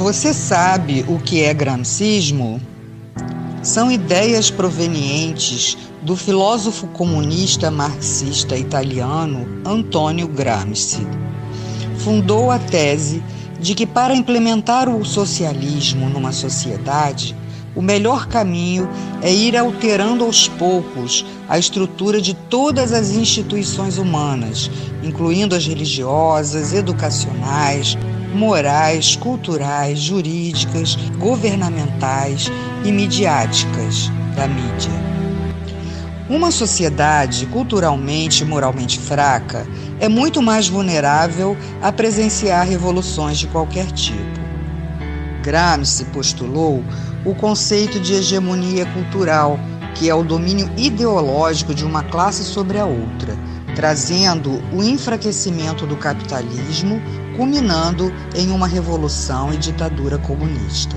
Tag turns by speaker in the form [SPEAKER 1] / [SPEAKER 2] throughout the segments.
[SPEAKER 1] Você sabe o que é gramscismo? São ideias provenientes do filósofo comunista marxista italiano Antonio Gramsci. Fundou a tese de que para implementar o socialismo numa sociedade, o melhor caminho é ir alterando aos poucos a estrutura de todas as instituições humanas, incluindo as religiosas, educacionais, morais, culturais, jurídicas, governamentais e midiáticas da mídia. Uma sociedade culturalmente e moralmente fraca é muito mais vulnerável a presenciar revoluções de qualquer tipo. Gramsci postulou o conceito de hegemonia cultural, que é o domínio ideológico de uma classe sobre a outra, trazendo o enfraquecimento do capitalismo, culminando em uma revolução e ditadura comunista.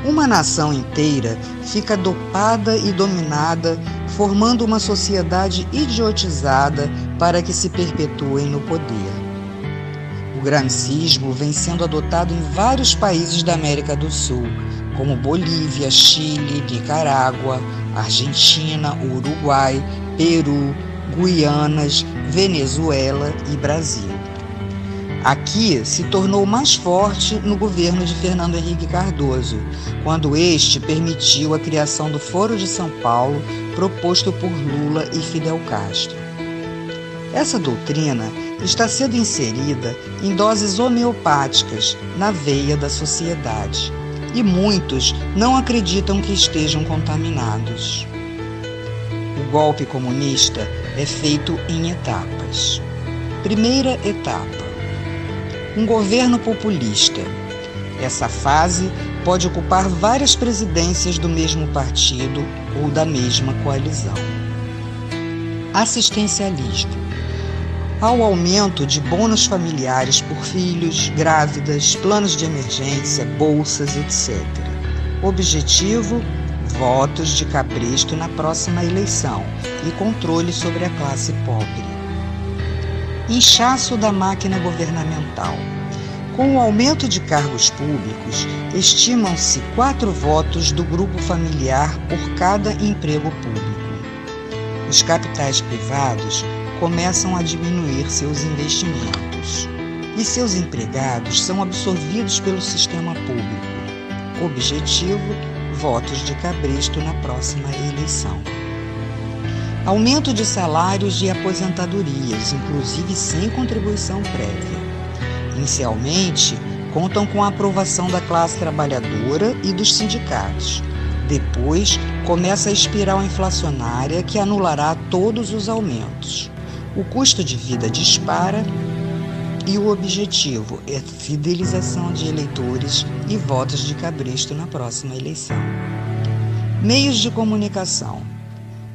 [SPEAKER 1] Uma nação inteira fica dopada e dominada, formando uma sociedade idiotizada para que se perpetuem no poder. O gramscismo vem sendo adotado em vários países da América do Sul, como Bolívia, Chile, Nicarágua, Argentina, Uruguai, Peru, Guianas, Venezuela e Brasil. Aqui se tornou mais forte no governo de Fernando Henrique Cardoso, quando este permitiu a criação do Foro de São Paulo, proposto por Lula e Fidel Castro. Essa doutrina está sendo inserida em doses homeopáticas na veia da sociedade, e muitos não acreditam que estejam contaminados. O golpe comunista é feito em etapas. Primeira etapa: um governo populista. Essa fase pode ocupar várias presidências do mesmo partido ou da mesma coalizão. Assistencialismo. Ao aumento de bônus familiares por filhos, grávidas, planos de emergência, bolsas, etc. Objetivo: votos de cabresto na próxima eleição e controle sobre a classe pobre. Inchaço da máquina governamental. Com o aumento de cargos públicos, estimam-se 4 votos do grupo familiar por cada emprego público. Os capitais privados começam a diminuir seus investimentos e seus empregados são absorvidos pelo sistema público. Objetivo: votos de cabresto na próxima eleição. Aumento de salários e aposentadorias, inclusive sem contribuição prévia. Inicialmente, contam com a aprovação da classe trabalhadora e dos sindicatos. Depois, começa a espiral inflacionária que anulará todos os aumentos. O custo de vida dispara e o objetivo é fidelização de eleitores e votos de cabresto na próxima eleição. Meios de comunicação.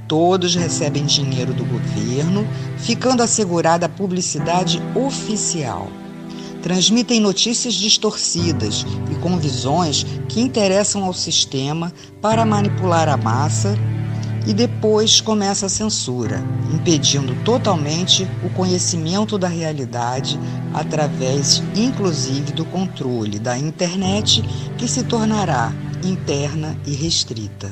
[SPEAKER 1] Todos recebem dinheiro do governo, ficando assegurada a publicidade oficial. Transmitem notícias distorcidas e com visões que interessam ao sistema para manipular a massa, e depois começa a censura, impedindo totalmente o conhecimento da realidade através, inclusive, do controle da internet, que se tornará interna e restrita.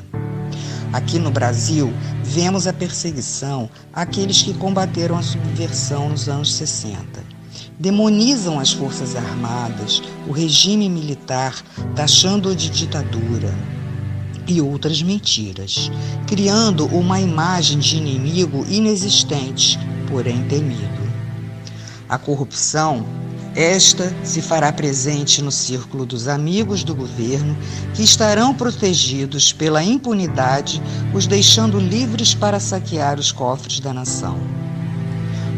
[SPEAKER 1] Aqui no Brasil, vemos a perseguição àqueles que combateram a subversão nos anos 60. Demonizam as Forças Armadas, o regime militar, taxando-o de ditadura e outras mentiras, criando uma imagem de inimigo inexistente, porém temido. A corrupção, esta se fará presente no círculo dos amigos do governo, que estarão protegidos pela impunidade, os deixando livres para saquear os cofres da nação.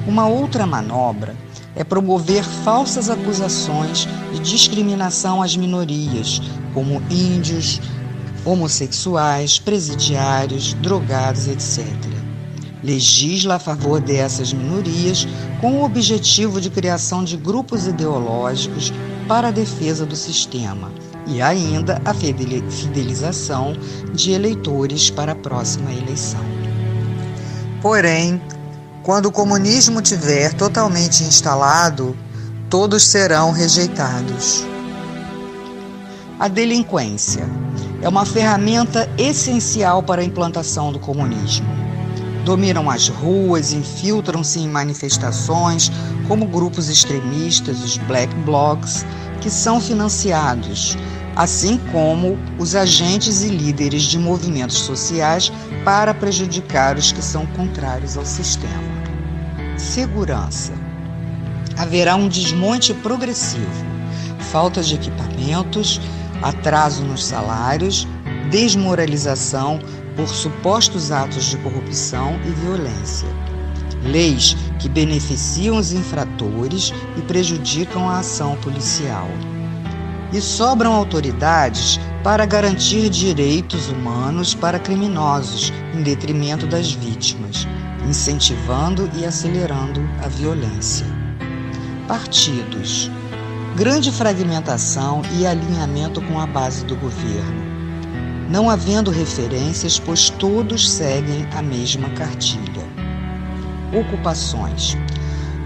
[SPEAKER 1] Uma outra manobra é promover falsas acusações de discriminação às minorias, como índios, homossexuais, presidiários, drogados, etc. Legisla a favor dessas minorias com o objetivo de criação de grupos ideológicos para a defesa do sistema e ainda a fidelização de eleitores para a próxima eleição. Porém, quando o comunismo tiver totalmente instalado, todos serão rejeitados. A delinquência é uma ferramenta essencial para a implantação do comunismo. Dominam as ruas, infiltram-se em manifestações como grupos extremistas, os Black Blocs, que são financiados, assim como os agentes e líderes de movimentos sociais para prejudicar os que são contrários ao sistema. Segurança. Haverá um desmonte progressivo, falta de equipamentos, atraso nos salários, desmoralização por supostos atos de corrupção e violência. Leis que beneficiam os infratores e prejudicam a ação policial. E sobram autoridades para garantir direitos humanos para criminosos, em detrimento das vítimas, incentivando e acelerando a violência. Partidos. Grande fragmentação e alinhamento com a base do governo, não havendo referências, pois todos seguem a mesma cartilha. Ocupações.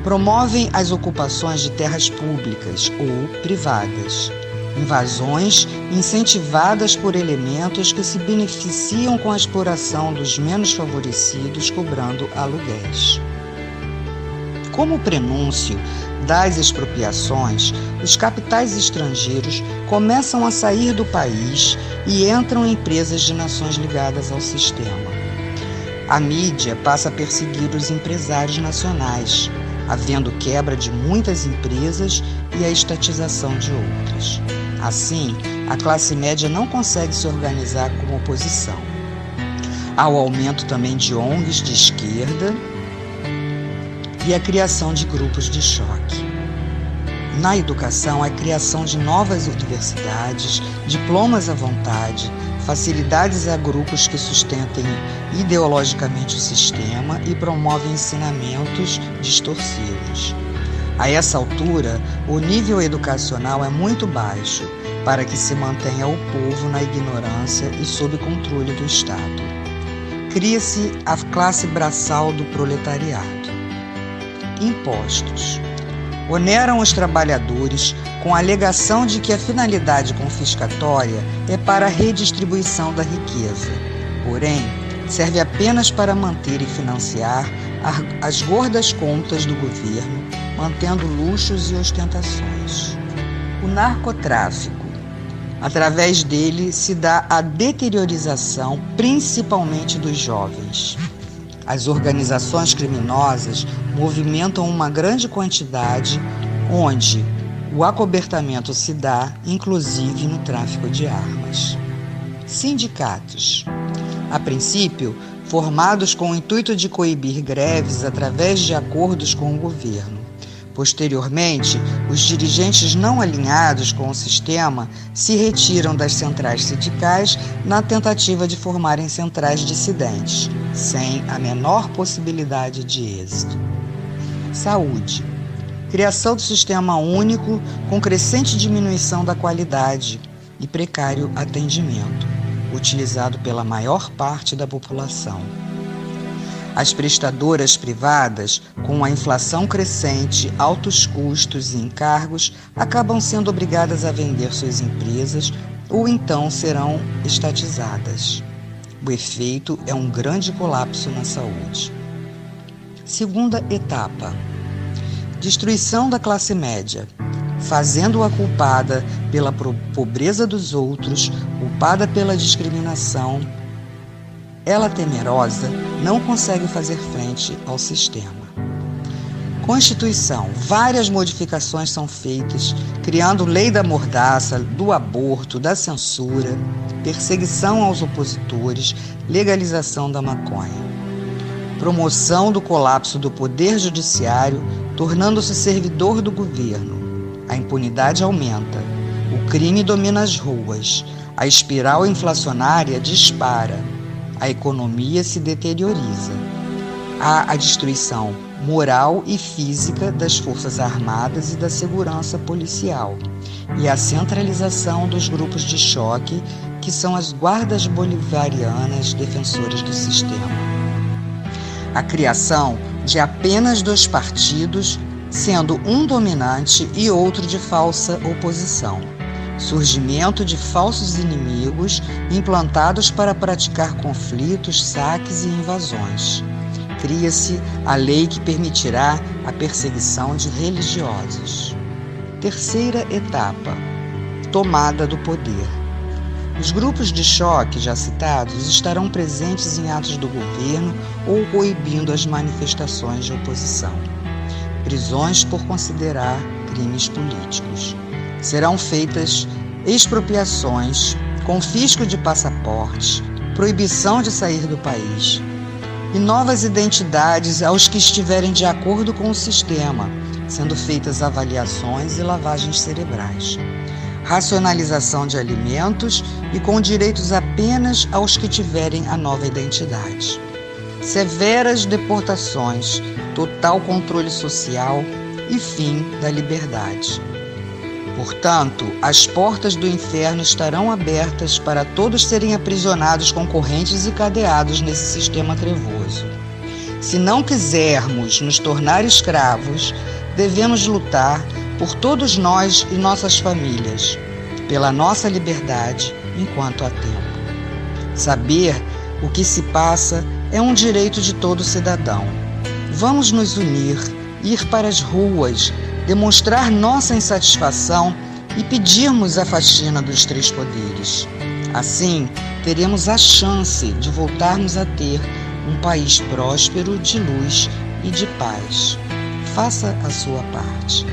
[SPEAKER 1] Promovem as ocupações de terras públicas ou privadas. Invasões incentivadas por elementos que se beneficiam com a exploração dos menos favorecidos, cobrando aluguéis. Como prenúncio das expropriações, os capitais estrangeiros começam a sair do país e entram empresas de nações ligadas ao sistema. A mídia passa a perseguir os empresários nacionais, havendo quebra de muitas empresas e a estatização de outras. Assim, a classe média não consegue se organizar como oposição. Há o aumento também de ONGs de esquerda e a criação de grupos de choque. Na educação, a criação de novas universidades, diplomas à vontade, facilidades a grupos que sustentem ideologicamente o sistema e promovem ensinamentos distorcidos. A essa altura, o nível educacional é muito baixo para que se mantenha o povo na ignorância e sob controle do Estado. Cria-se a classe braçal do proletariado. Impostos. Oneram os trabalhadores com a alegação de que a finalidade confiscatória é para a redistribuição da riqueza. Porém, serve apenas para manter e financiar as gordas contas do governo, mantendo luxos e ostentações. O narcotráfico. Através dele se dá a deteriorização, principalmente dos jovens. As organizações criminosas movimentam uma grande quantidade, onde o acobertamento se dá, inclusive no tráfico de armas. Sindicatos. A princípio, formados com o intuito de coibir greves através de acordos com o governo. Posteriormente, os dirigentes não alinhados com o sistema se retiram das centrais sindicais na tentativa de formarem centrais dissidentes, sem a menor possibilidade de êxito. Saúde. Criação do sistema único com crescente diminuição da qualidade e precário atendimento, utilizado pela maior parte da população. As prestadoras privadas, com a inflação crescente, altos custos e encargos, acabam sendo obrigadas a vender suas empresas ou então serão estatizadas. O efeito é um grande colapso na saúde. Segunda etapa. Destruição da classe média, fazendo-a culpada pela pobreza dos outros, culpada pela discriminação. Ela, temerosa, não consegue fazer frente ao sistema. Constituição. Várias modificações são feitas, criando lei da mordaça, do aborto, da censura, perseguição aos opositores, legalização da maconha. Promoção do colapso do poder judiciário, tornando-se servidor do governo. A impunidade aumenta, o crime domina as ruas, a espiral inflacionária dispara. A economia se deterioriza. Há a destruição moral e física das Forças Armadas e da segurança policial e a centralização dos grupos de choque, que são as guardas bolivarianas defensoras do sistema. A criação de apenas 2 partidos, sendo um dominante e outro de falsa oposição. surgimento de falsos inimigos implantados para praticar conflitos, saques e invasões. Cria-se a lei que permitirá a perseguição de religiosos. Terceira etapa: tomada do poder. Os grupos de choque já citados estarão presentes em atos do governo ou coibindo as manifestações de oposição. Prisões por considerar crimes políticos. Serão feitas expropriações, confisco de passaportes, proibição de sair do país e novas identidades aos que estiverem de acordo com o sistema, sendo feitas avaliações e lavagens cerebrais. Racionalização de alimentos e com direitos apenas aos que tiverem a nova identidade. Severas deportações, total controle social e fim da liberdade. Portanto, as portas do inferno estarão abertas para todos serem aprisionados com correntes e cadeados nesse sistema trevoso. Se não quisermos nos tornar escravos, devemos lutar por todos nós e nossas famílias, pela nossa liberdade enquanto há tempo. Saber o que se passa é um direito de todo cidadão. Vamos nos unir, ir para as ruas, demonstrar nossa insatisfação e pedirmos a faxina dos três poderes. Assim, teremos a chance de voltarmos a ter um país próspero, de luz e de paz. Faça a sua parte.